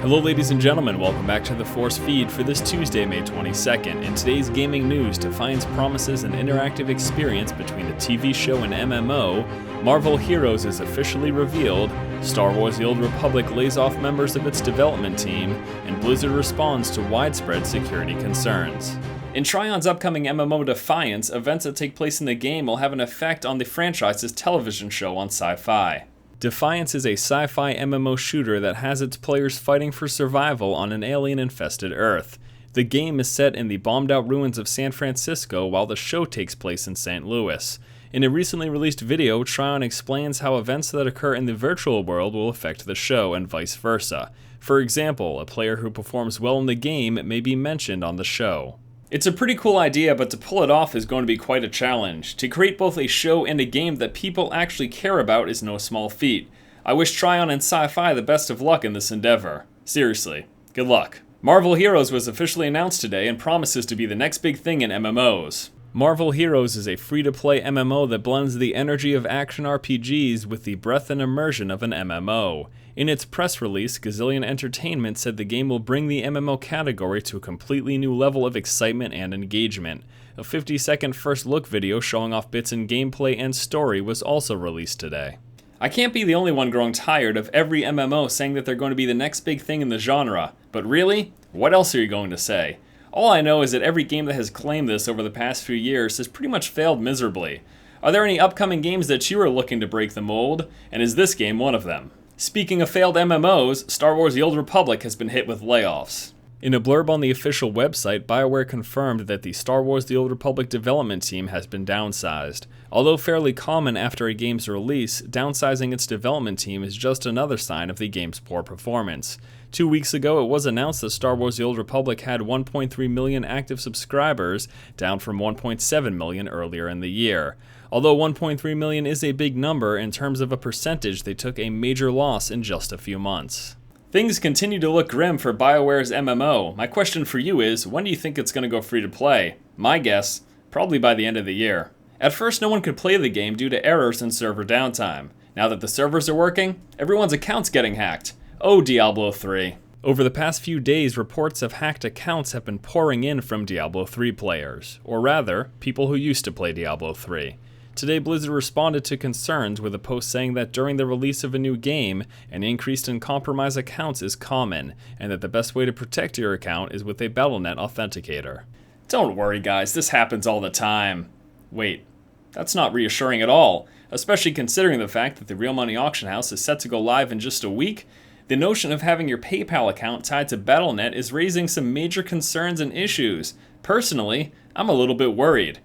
Hello ladies and gentlemen, welcome back to the Force feed for this Tuesday, May 22nd. In today's gaming news, Defiance promises an interactive experience between a TV show and MMO, Marvel Heroes is officially revealed, Star Wars The Old Republic lays off members of its development team, and Blizzard responds to widespread security concerns. In Trion's upcoming MMO Defiance, events that take place in the game will have an effect on the franchise's television show on Sci-Fi. Defiance is a sci-fi MMO shooter that has its players fighting for survival on an alien-infested Earth. The game is set in the bombed-out ruins of San Francisco while the show takes place in St. Louis. In a recently released video, Trion explains how events that occur in the virtual world will affect the show and vice versa. For example, a player who performs well in the game may be mentioned on the show. It's a pretty cool idea, but to pull it off is going to be quite a challenge. To create both a show and a game that people actually care about is no small feat. I wish Trion and Sci-Fi the best of luck in this endeavor. Seriously, good luck. Marvel Heroes was officially announced today and promises to be the next big thing in MMOs. Marvel Heroes is a free-to-play MMO that blends the energy of action RPGs with the breadth and immersion of an MMO. In its press release, Gazillion Entertainment said the game will bring the MMO category to a completely new level of excitement and engagement. A 50-second first look video showing off bits in gameplay and story was also released today. I can't be the only one growing tired of every MMO saying that they're going to be the next big thing in the genre, but really, what else are you going to say? All I know is that every game that has claimed this over the past few years has pretty much failed miserably. Are there any upcoming games that you are looking to break the mold, and is this game one of them? Speaking of failed MMOs, Star Wars The Old Republic has been hit with layoffs. In a blurb on the official website, BioWare confirmed that the Star Wars The Old Republic development team has been downsized. Although fairly common after a game's release, downsizing its development team is just another sign of the game's poor performance. 2 weeks ago, it was announced that Star Wars The Old Republic had 1.3 million active subscribers, down from 1.7 million earlier in the year. Although 1.3 million is a big number, in terms of a percentage, they took a major loss in just a few months. Things continue to look grim for BioWare's MMO. My question for you is, when do you think it's going to go free to play? My guess, probably by the end of the year. At first, no one could play the game due to errors and server downtime. Now that the servers are working, everyone's account's getting hacked. Oh, Diablo 3. Over the past few days, reports of hacked accounts have been pouring in from Diablo 3 players, or rather, people who used to play Diablo 3. Today, Blizzard responded to concerns with a post saying that during the release of a new game, an increase in compromised accounts is common, and that the best way to protect your account is with a Battle.net authenticator. Don't worry guys, this happens all the time. Wait, that's not reassuring at all, especially considering the fact that the Real Money Auction House is set to go live in just a week. The notion of having your PayPal account tied to Battle.net is raising some major concerns and issues. Personally, I'm a little bit worried.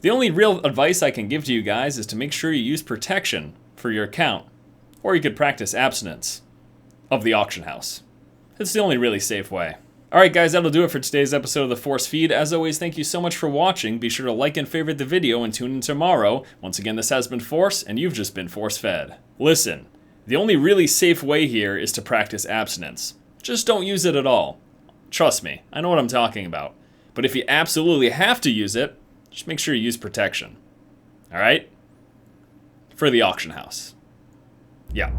The only real advice I can give to you guys is to make sure you use protection for your account, or you could practice abstinence of the auction house. It's the only really safe way. Alright guys, that'll do it for today's episode of the Force Feed. As always, thank you so much for watching. Be sure to like and favorite the video and tune in tomorrow. Once again, this has been Force, and you've just been force fed. Listen, the only really safe way here is to practice abstinence. Just don't use it at all. Trust me, I know what I'm talking about. But if you absolutely have to use it, just make sure you use protection. Alright? For the auction house. Yeah.